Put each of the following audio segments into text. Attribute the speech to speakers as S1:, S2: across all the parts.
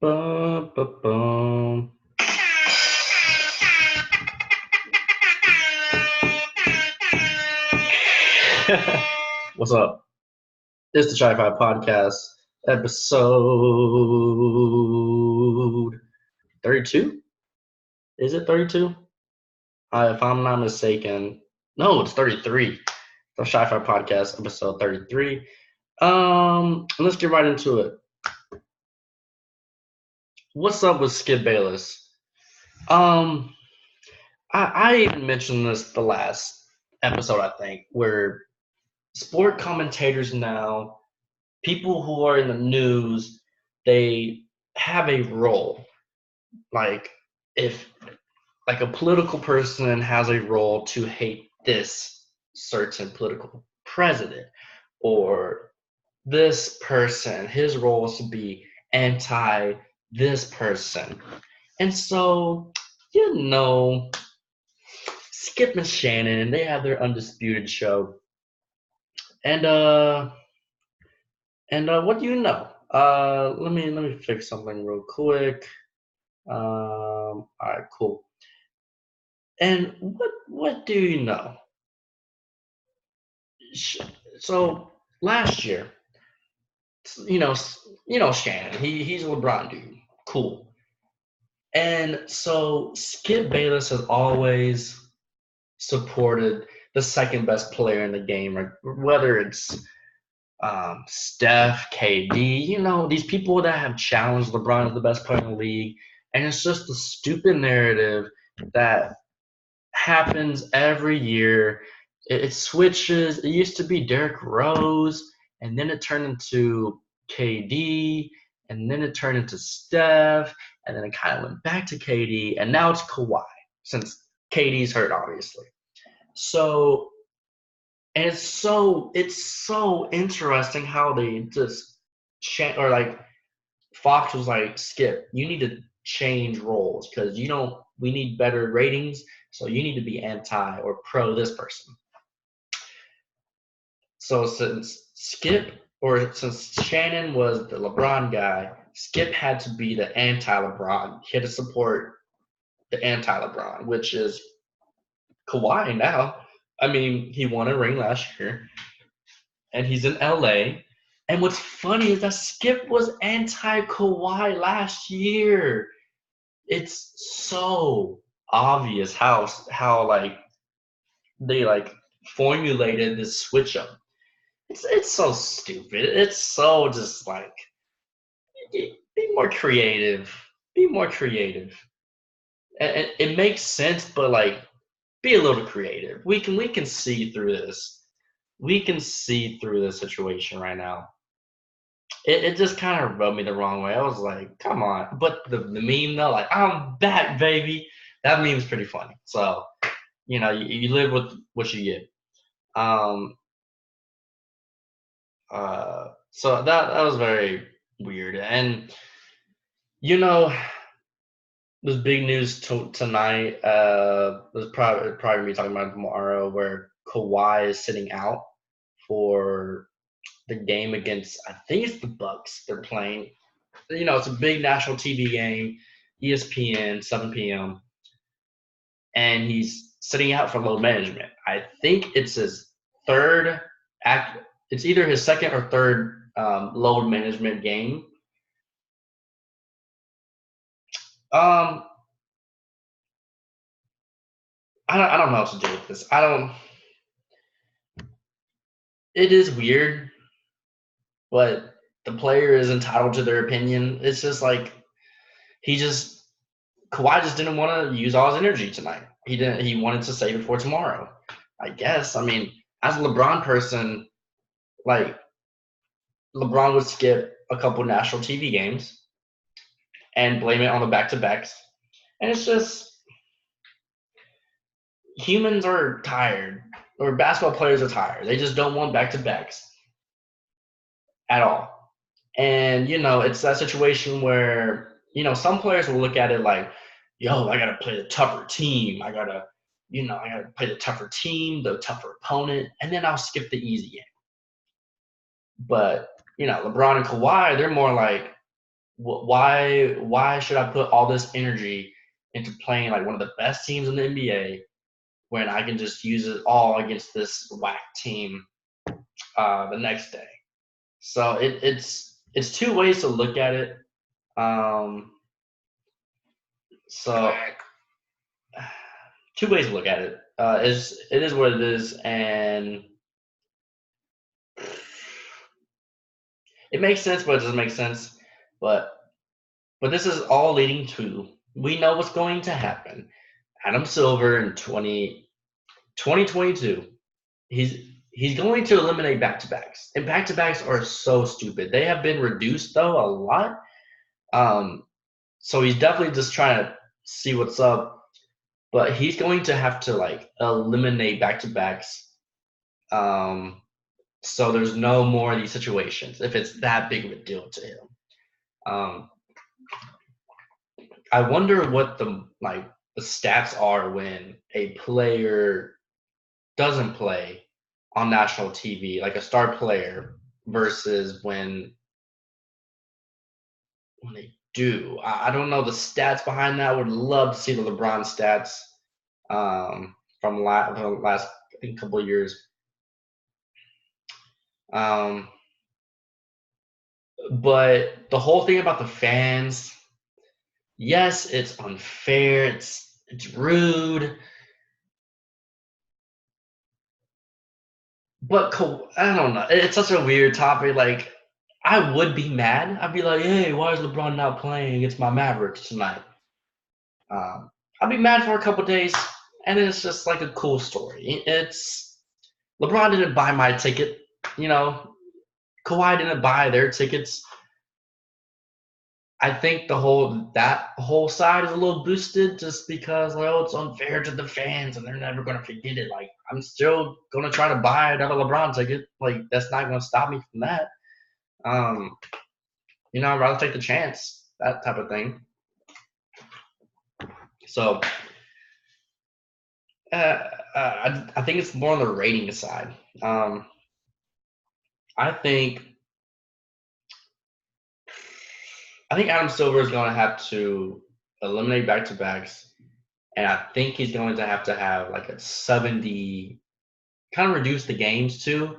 S1: Bum, bum, bum. What's up? It's the Shi-Fi podcast, episode 32. Is it 32? If I'm not mistaken, no, it's 33. The Shi-Fi podcast, episode 33. Let's get right into it. What's up with Skip Bayless? I even mentioned this the last episode, I think, where sport commentators now, people who are in the news, they have a role. Like if like a political person has a role to hate this certain political president, or this person, his role is to be anti this person. And so, Skip and Shannon, they have their undisputed show. And what do you know? Let me fix something real quick. All right, cool. And what do you know? So last year, you know, Shannon. He's a LeBron dude. Cool. And so Skip Bayless has always supported the second best player in the game, whether it's Steph, KD, these people that have challenged LeBron as the best player in the league. And it's just a stupid narrative that happens every year. It switches. It used to be Derrick Rose, and then it turned into KD, and then it turned into Steph, and then it kind of went back to KD, and now it's Kawhi, since KD's hurt, obviously. So, and it's so interesting how they just or like Fox was like, Skip, you need to change roles because we need better ratings, so you need to be anti or pro this person. So since Shannon was the LeBron guy, Skip had to be the anti-LeBron. He had to support the anti-LeBron, which is Kawhi now. I mean, he won a ring last year, and he's in LA. And what's funny is that Skip was anti-Kawhi last year. It's so obvious how like they like formulated this switch up. It's so stupid. It's so just like be more creative. Be more creative. And it makes sense, but like be a little creative. We can see through this. We can see through this situation right now. It just kind of rubbed me the wrong way. I was like, come on. But the meme though, like I'm back, baby. That meme's pretty funny. So you live with what you get. Um, so that was very weird. And you know, there's big news tonight. There's probably me talking about it tomorrow, where Kawhi is sitting out for the game against, I think it's the Bucks. They're playing. It's a big national TV game, ESPN, 7 p.m. And he's sitting out for load management. I think it's his third act. It's either his second or third load management game. Um, I don't know what to do with this. It is weird, but the player is entitled to their opinion. It's just like Kawhi just didn't want to use all his energy tonight. He wanted to save it for tomorrow. I guess. I mean, as a LeBron person, like LeBron would skip a couple national TV games and blame it on the back-to-backs. And it's just humans are tired, or basketball players are tired. They just don't want back-to-backs at all. And it's that situation where some players will look at it like, yo, I gotta play the tougher team. I gotta play the tougher team, the tougher opponent, and then I'll skip the easy game. But LeBron and Kawhi, they're more like, Why should I put all this energy into playing like one of the best teams in the NBA when I can just use it all against this whack team the next day? So it's two ways to look at it. Um, so two ways to look at it. It is what it is, and it makes sense, but it doesn't make sense. But this is all leading to, we know what's going to happen. Adam Silver in 2022, he's going to eliminate back-to-backs. And back-to-backs are so stupid. They have been reduced, though, a lot. So he's definitely just trying to see what's up. But he's going to have to, like, eliminate back-to-backs. So there's no more of these situations if it's that big of a deal to him. I wonder what the stats are when a player doesn't play on national TV, like a star player, versus when they do. I don't know the stats behind that. I would love to see the LeBron stats from the last couple of years. But the whole thing about the fans, yes, it's unfair. It's rude. But I don't know. It's such a weird topic. Like, I would be mad. I'd be like, hey, why is LeBron not playing against my Mavericks tonight? I'd be mad for a couple days, and then it's just like a cool story. It's LeBron didn't buy my ticket. You know, Kawhi didn't buy their tickets. I think that whole side is a little boosted just because, like, oh, it's unfair to the fans and they're never gonna forget it. Like, I'm still gonna try to buy another LeBron ticket. Like, that's not gonna stop me from that. I'd rather take the chance, that type of thing. So I think it's more on the rating side. I think Adam Silver is going to have to eliminate back-to-backs, and I think he's going to have like a 70, kind of reduce the games to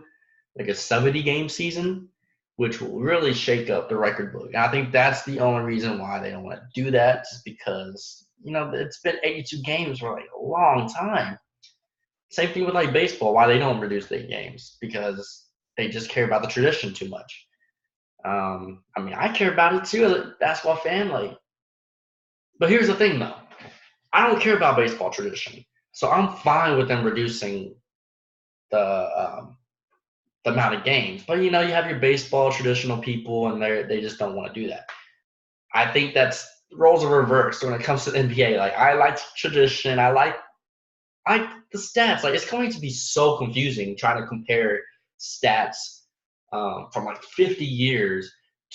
S1: like a 70 game season, which will really shake up the record book. And I think that's the only reason why they don't want to do that, just because it's been 82 games for like a long time. Same thing with like baseball, why they don't reduce their games, because they just care about the tradition too much. I care about it too as a basketball fan. Like, but here's the thing though, I don't care about baseball tradition, so I'm fine with them reducing the amount of games. But you have your baseball traditional people, and they just don't want to do that. I think that's roles are reversed when it comes to the NBA. Like, I like tradition, I like the stats. Like, it's going to be so confusing trying to compare stats from like 50 years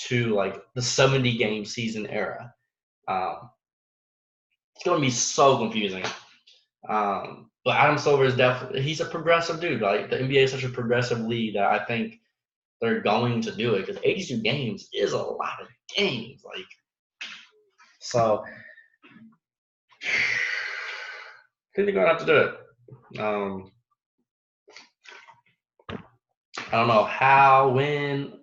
S1: to like the 70 game season era. It's going to be so confusing. But Adam Silver is he's a progressive dude. Like, the NBA is such a progressive league that I think they're going to do it, because 82 games is a lot of games. Like, so I think they're going to have to do it. I don't know how, when.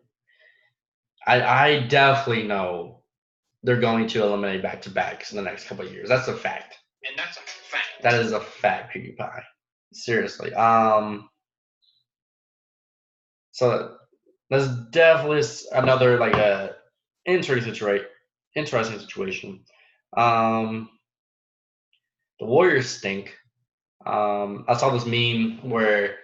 S1: I definitely know they're going to eliminate back-to-backs in the next couple of years. That's a fact.
S2: And that's a fact.
S1: That is a fact, PewDiePie. Seriously. So that's definitely another like a interesting situation. The Warriors stink. I saw this meme where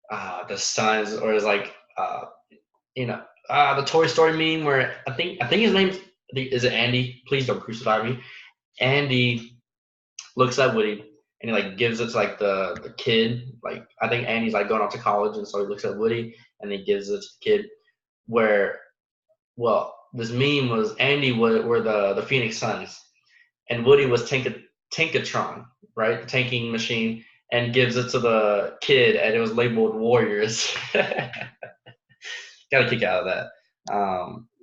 S1: the Suns, or is like the Toy Story meme where I think his name is it Andy? Please don't crucify me. Andy looks at Woody and he like gives it to like the kid. Like, I think Andy's like going off to college, and so he looks at Woody and he gives it to the kid. This meme was Andy were the Phoenix Suns, and Woody was Tankatron, right? The tanking machine, and gives it to the kid, and it was labeled Warriors. Got a kick out of that.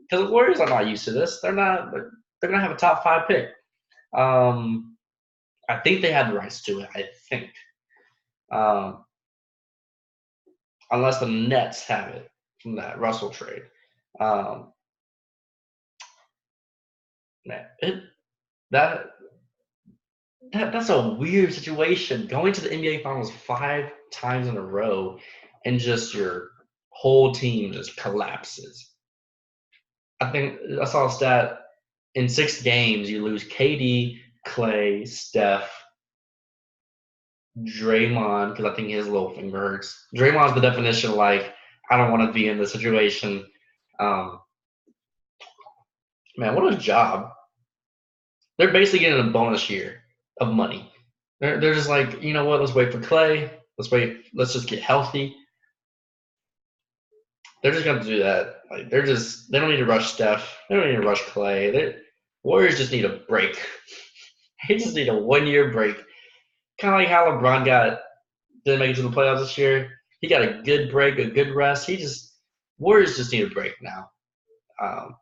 S1: because the Warriors are not used to this. They're not. They're gonna have a top 5 pick. I think they have the rights to it. I think, um, unless the Nets have it from that Russell trade. Um, man, that that's a weird situation. Going to the NBA Finals 5 times in a row, and just your whole team just collapses. I think I saw a stat in 6 games you lose KD, Clay, Steph, Draymond, because I think his little finger hurts. Draymond's the definition of like, I don't want to be in this situation. Um, man, what a job. They're basically getting a bonus year of money. They're just like, you know what, let's wait for Clay. Let's just get healthy. They're just gonna do that. Like they don't need to rush Steph. They don't need to rush Clay. Warriors just need a break. They just need a 1-year break. Kind of like how LeBron didn't make it to the playoffs this year. He got a good break, a good rest. Warriors just need a break now.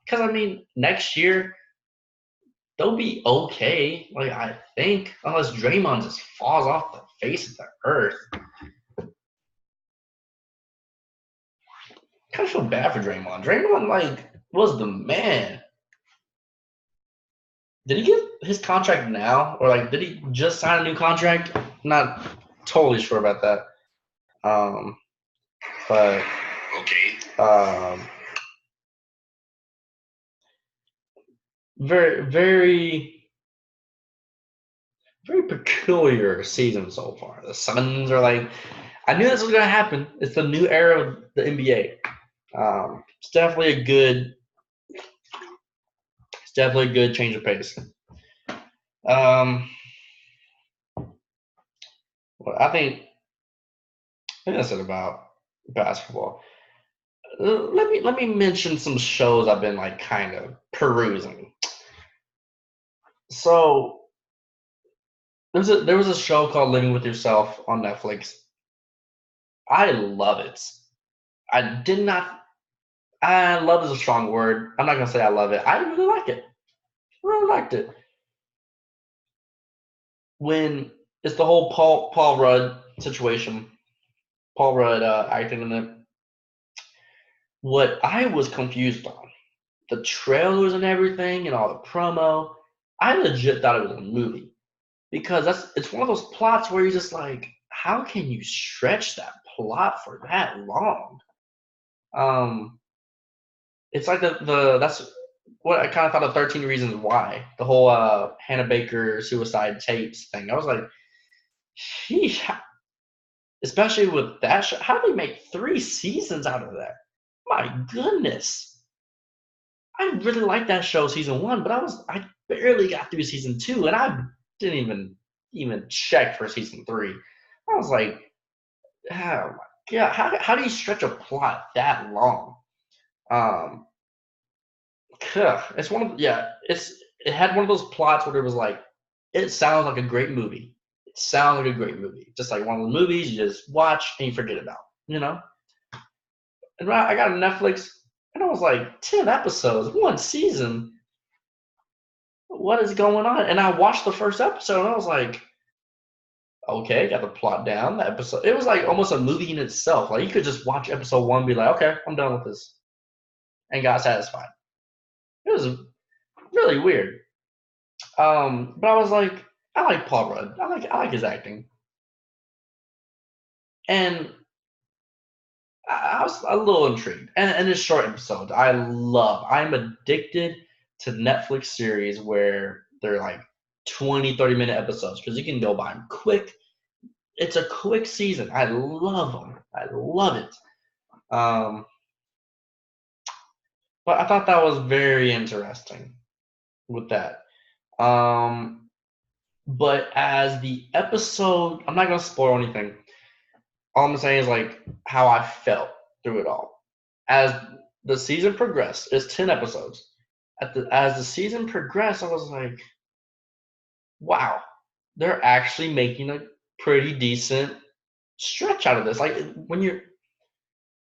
S1: Because I mean, next year they'll be okay. Like I think, unless Draymond just falls off the face of the earth. Kind of feel bad for Draymond. Draymond like was the man. Did he get his contract now, or like did he just sign a new contract? Not totally sure about that. But
S2: Okay.
S1: Very, very, very peculiar season so far. The Suns are like, I knew this was gonna happen. It's the new era of the NBA. It's definitely a good change of pace. Well, I think that's it about basketball. Let me mention some shows I've been like kind of perusing. So there was a show called Living with Yourself on Netflix. I love it. I did not. I love is a strong word. I'm not gonna say I love it. I really like it. I really liked it. When it's the whole Paul Rudd situation, Paul Rudd acting in it. What I was confused on, the trailers and everything, and all the promo. I legit thought it was a movie because it's one of those plots where you're just like, how can you stretch that plot for that long? It's like that's what I kind of thought of 13 Reasons Why, the whole Hannah Baker suicide tapes thing. I was like, sheesh, especially with that show, how did they make 3 seasons out of that? My goodness. I really liked that show season 1, but I barely got through season 2, and I didn't even check for season 3. I was like, oh my god, how do you stretch a plot that long? Um, it's one of yeah, it had one of those plots where it was like, it sounds like a great movie. It sounds like a great movie, just like one of the movies you just watch and you forget about, you know. And I got a Netflix, and I was like, 10 episodes, 1 season. What is going on? And I watched the first episode, and I was like, okay, got the plot down. The episode, it was like almost a movie in itself. Like you could just watch episode 1, and be like, okay, I'm done with this, and got satisfied. It was really weird. But I was like, I like Paul Rudd. I like his acting, and I was a little intrigued. And it's short episodes. I'm addicted to Netflix series where they're like 20, 30-minute episodes because you can go by them quick. It's a quick season. I love them. I love it. Um, but I thought that was very interesting with that. Um, but as the episode, I'm not gonna spoil anything. All I'm saying is like how I felt through it all. As the season progressed, it's 10 episodes. As the season progressed, I was like, wow, they're actually making a pretty decent stretch out of this. Like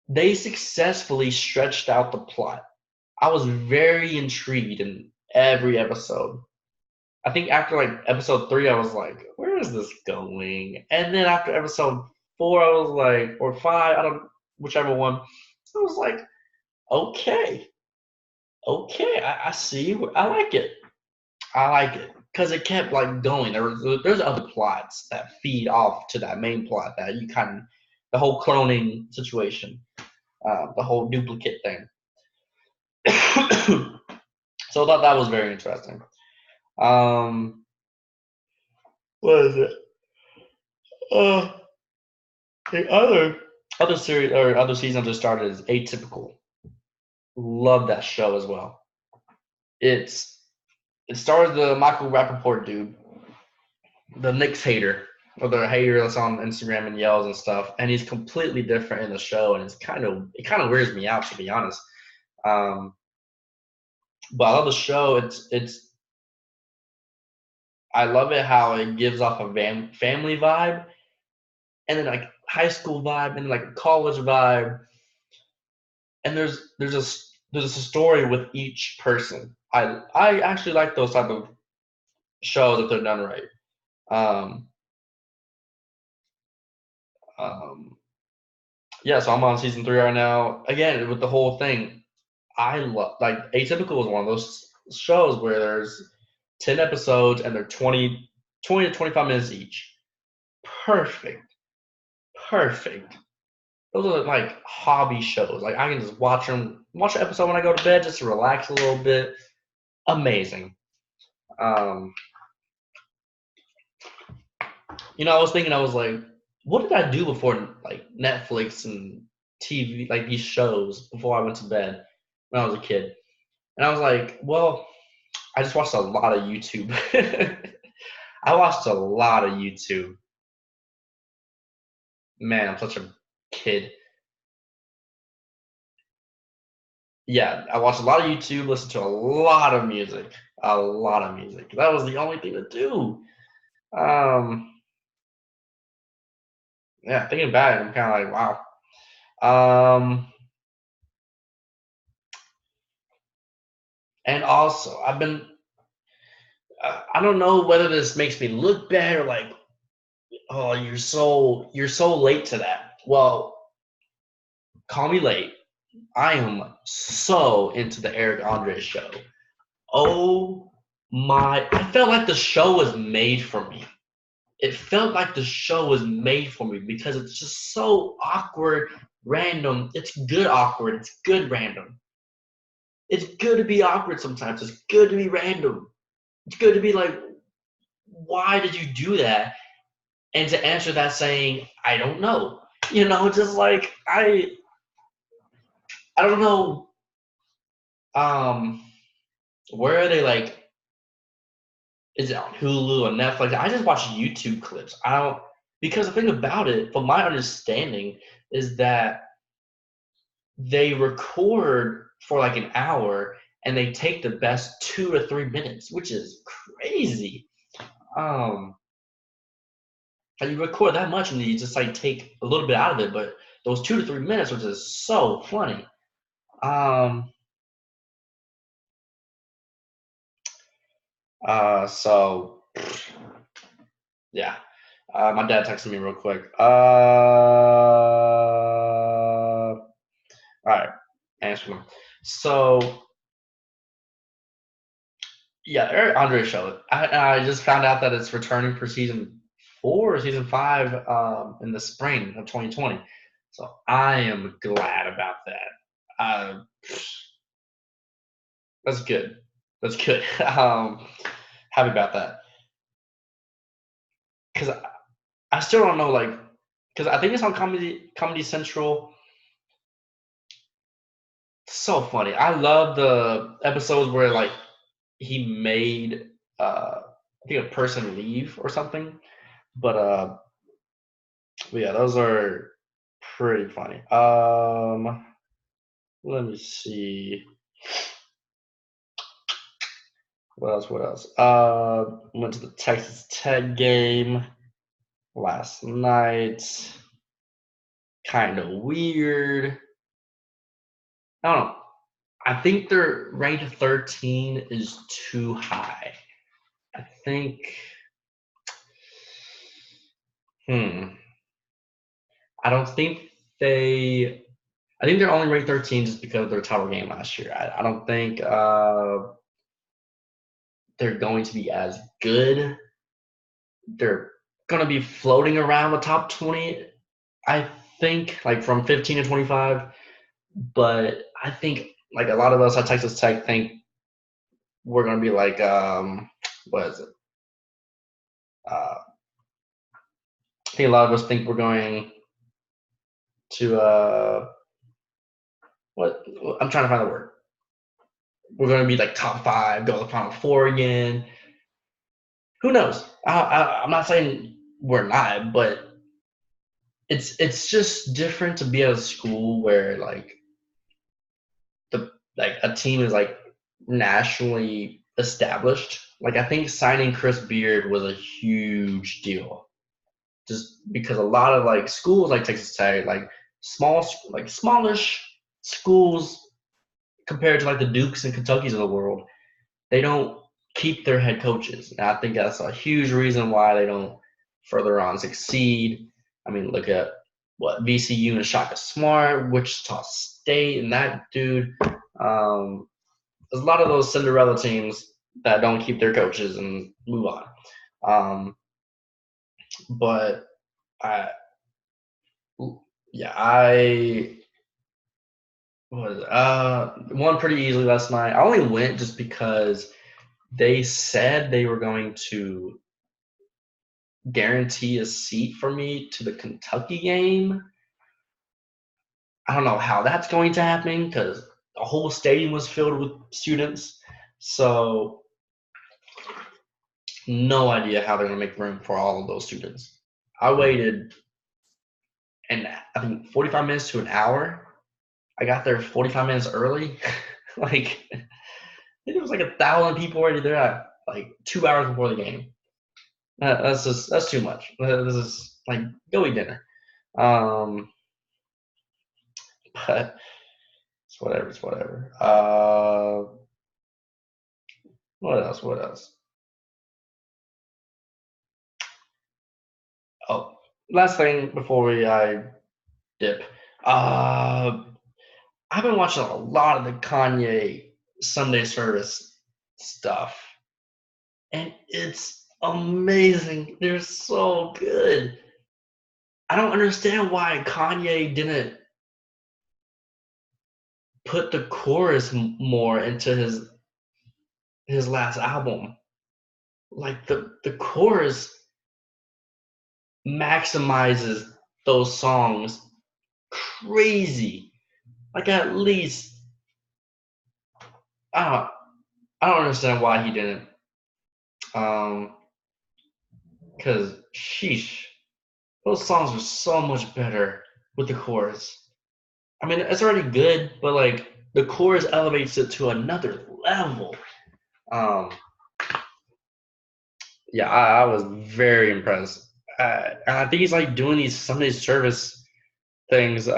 S1: they successfully stretched out the plot. I was very intrigued in every episode. I think after like episode 3, I was like, where is this going? And then after episode 4, I was like, or 5, I don't, whichever one, I was like, okay, okay, I see, I like it. I like it because it kept like going. There's other plots that feed off to that main plot that you kind of the whole cloning situation, the whole duplicate thing. So I thought that was very interesting. What is it? Uh, the other series or other season just started is Atypical. Love that show as well. It's it stars the Michael Rappaport dude, the Knicks hater, or the hater that's on Instagram and yells and stuff, and he's completely different in the show, and it kind of weirds me out, to be honest. Um, but I love the show. I love it how it gives off a family vibe, and then like high school vibe, and like a college vibe, and there's a story with each person. I actually like those type of shows if they're done right. Um, um, yeah, so I'm on season 3 right now. Again, with the whole thing, I love like Atypical is one of those shows where there's 10 episodes and they're 20 to 25 minutes each. Perfect. Perfect. Those are like hobby shows. Like I can just watch an episode when I go to bed just to relax a little bit. Amazing. Um, I was thinking, I was like, what did I do before like Netflix and TV, like these shows before I went to bed when I was a kid? And I was like, well, I just watched a lot of YouTube. I watched a lot of YouTube. Man, I'm such a kid. Yeah, I watched a lot of YouTube, listened to a lot of music. A lot of music. That was the only thing to do. Um, yeah, thinking back, I'm kind of like, wow. And also, I don't know whether this makes me look bad or like, oh, you're so late to that. Well, call me late. I am so into the Eric Andre show. Oh my, I felt like the show was made for me. It felt like the show was made for me because it's just so awkward, random. It's good awkward. It's good random. It's good to be awkward sometimes. It's good to be random. It's good to be like, why did you do that? And to answer that saying, I don't know. Just like I don't know. Um, where are they like? Is it on Hulu or Netflix? I just watch YouTube clips. I don't because the thing about it, from my understanding, is that they record for like an hour and they take the best 2 to 3 minutes, which is crazy. Um, and you record that much and you just like take a little bit out of it, but those 2 to 3 minutes, which is so funny. Um, so yeah. My dad texted me real quick. All right, answer them. So yeah, Eric Andre show. I just found out that it's returning for season 4 or season 5 in the spring of 2020. So I am glad about that. That's good. That's good. Happy about that because I still don't know like because I think it's on Comedy Central. So funny. I love the episodes where like he made I think a person leave or something. But yeah, those are pretty funny. Let me see. What else? What else? Went to the Texas Tech game last night. Kind of weird. I don't know. I think their ranked 13 is too high. I think. I don't think they. I think they're only ranked 13 just because of their title game last year. I don't think they're going to be as good. They're going to be floating around the top 20, I think, like from 15 to 25. But I think, like a lot of us at Texas Tech think we're going to be like, what is it? I think a lot of us think we're going to, what? I'm trying to find the word. We're going to be like top 5, go to the Final Four again. Who knows? I'm not saying we're not, but it's just different to be at a school where like a team is like nationally established. Like I think signing Chris Beard was a huge deal, just because a lot of like schools like Texas Tech, like smallish schools compared to like the Dukes and Kentuckys of the world, they don't keep their head coaches. And I think that's a huge reason why they don't further on succeed. I mean, look at what VCU and Shaka Smart, Wichita State, and that dude. There's a lot of those Cinderella teams that don't keep their coaches and move on. But I won pretty easily last night. I only went just because they said they were going to guarantee a seat for me to the Kentucky game. I don't know how that's going to happen because the whole stadium was filled with students. So no idea how they're going to make room for all of those students. I waited, and I think 45 minutes to an hour. I got there 45 minutes early. Like, I think there was like 1,000 people already there at like 2 hours before the game. That's too much. This is like, go eat dinner. But it's whatever. It's whatever. What else? What else? Oh, last thing before I dip. I've been watching a lot of the Kanye Sunday service stuff, and it's amazing. They're so good. I don't understand why Kanye didn't put the chorus more into his last album. Like the chorus maximizes those songs crazy. Like at least I don't understand why he didn't. Because sheesh, those songs are so much better with the chorus. I mean, it's already good, but like the chorus elevates it to another level. Yeah, I was very impressed. And I think he's like doing these Sunday service things.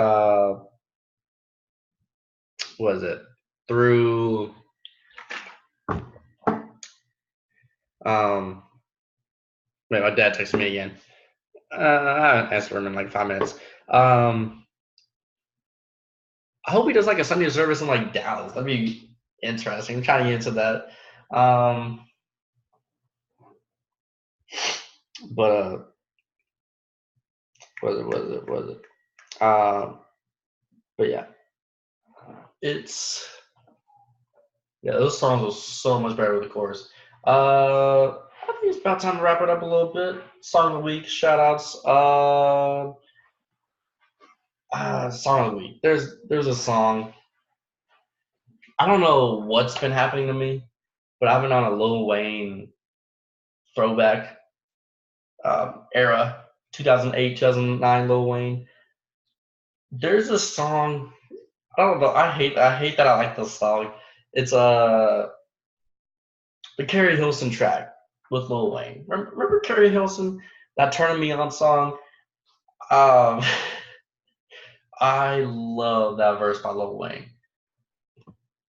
S1: Was it through? Wait, my dad texted me again. I'll answer him in like 5 minutes. I hope he does like a Sunday service in like Dallas. That'd be interesting. I'm trying to get into that. But was it? But yeah, those songs were so much better with the chorus. I think it's about time to wrap it up a little bit. Song of the week, shoutouts. Song of the week. There's a song. I don't know what's been happening to me, but I've been on a Lil Wayne throwback era, 2008, 2009 Lil Wayne. There's a song. I don't know. I hate that I like this song. It's the Keri Hilson track with Lil Wayne. Remember Keri Hilson? That Turnin Me On song. I love that verse by Lil Wayne.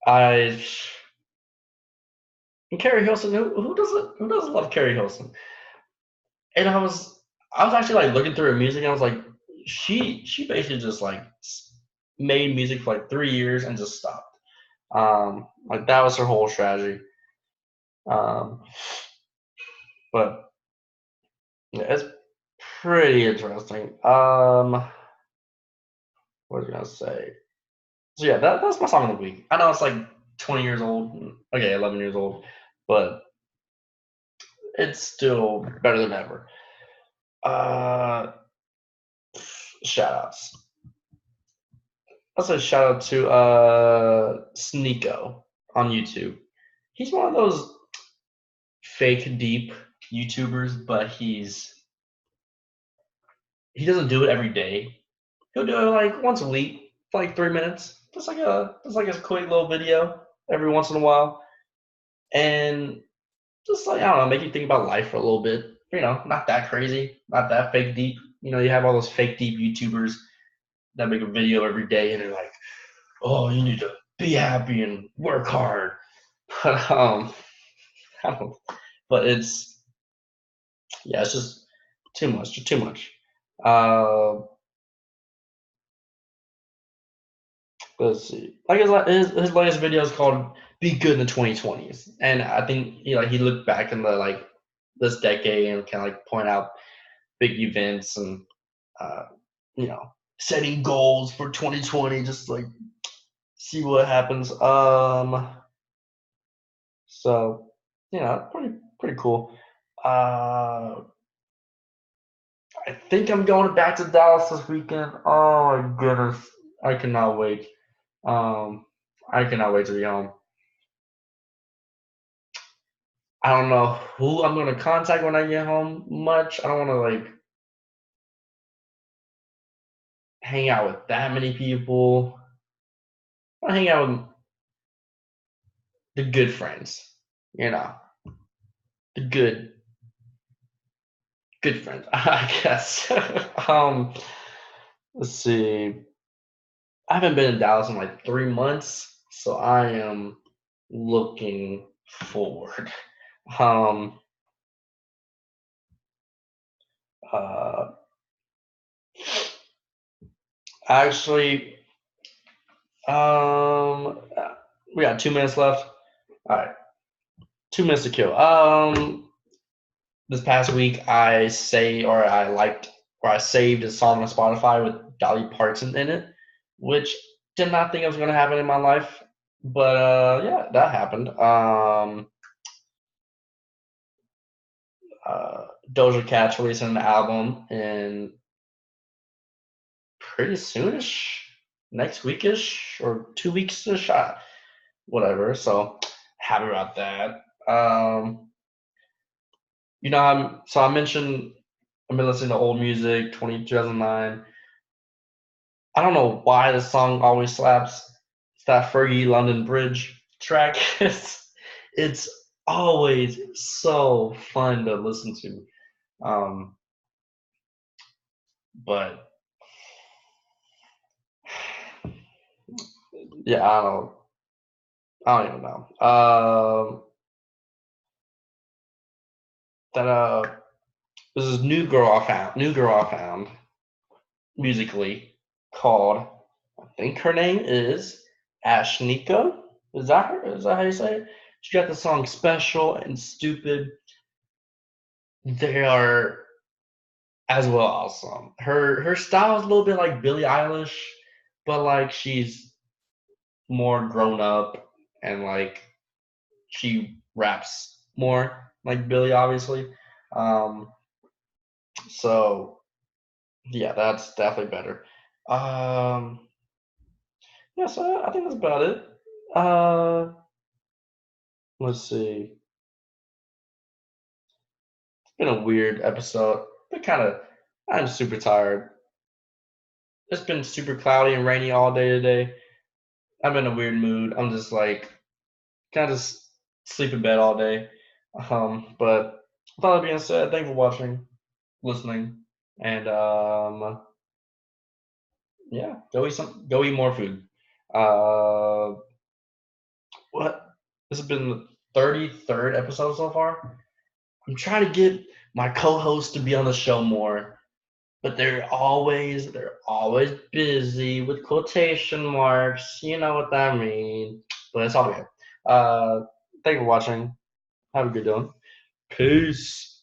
S1: I and Keri Hilson. Who doesn't love Keri Hilson? And I was actually like looking through her music, and I was like, she basically just like made music for like 3 years and just stopped. Like that was her whole strategy. Um, but yeah, it's pretty interesting. What was I gonna say? So yeah, that's my song of the week. I know it's like 20 years old. Okay, 11 years old, but it's still better than ever. Uh, Shoutouts. Also, shout out to Sneeko on YouTube. He's one of those fake deep YouTubers, but he doesn't do it every day. He'll do it like once a week for like 3 minutes, just like a quick little video every once in a while, and just like I don't know, make you think about life for a little bit. Not that crazy, not that fake deep. You have all those fake deep YouTubers that make a video every day, and they're like, "Oh, you need to be happy and work hard." But I don't. But it's just too much, just too much. Uh, let's see. Like his latest video is called "Be Good in the 2020s," and I think he looked back in the this decade and kind of like point out big events and uh, you know setting goals for 2020, just like see what happens. So pretty cool. Uh, I think I'm going back to Dallas this weekend. Oh my goodness, I cannot wait. Um, I cannot wait to be home. I don't know who I'm gonna contact when I get home much. I don't want to hang out with that many people. I hang out with the good friends, you know, the good friends, I guess. um, let's see. I haven't been in Dallas in like 3 months, so I am looking forward. Um, uh, actually, we got 2 minutes left. All right, 2 minutes to kill. This past week I saved a song on Spotify with Dolly Parton in it, which did not think it was gonna happen in my life, but yeah, that happened. Doja Cat's releasing an album in pretty soonish, next weekish or 2 weeks ish, whatever. So happy about that. I mentioned I've been listening to old music, 2009. I don't know why the song always slaps. It's that Fergie London Bridge track. It's always so fun to listen to. Um, but yeah, I don't even know. That This is new girl I found musically called, I think her name is ASHNIKKO. Is that her? Is that how you say it? She got the song Special and Stupid. They are as well awesome. Her style is a little bit like Billie Eilish, but like she's more grown up and like she raps more like Billie, obviously. Um, so yeah, that's definitely better. Um, yeah, so I think that's about it. Uh, let's see. It's been a weird episode, but I'm super tired. It's been super cloudy and rainy all day today. I'm in a weird mood. I'm just like kind of just sleep in bed all day. But with all that being said, thanks for watching, listening, and yeah, go eat more food. Uh, This has been the 33rd episode so far. I'm trying to get my co-hosts to be on the show more, but they're always busy with quotation marks. You know what that means. But it's all good. Thank you for watching. Have a good one. Peace.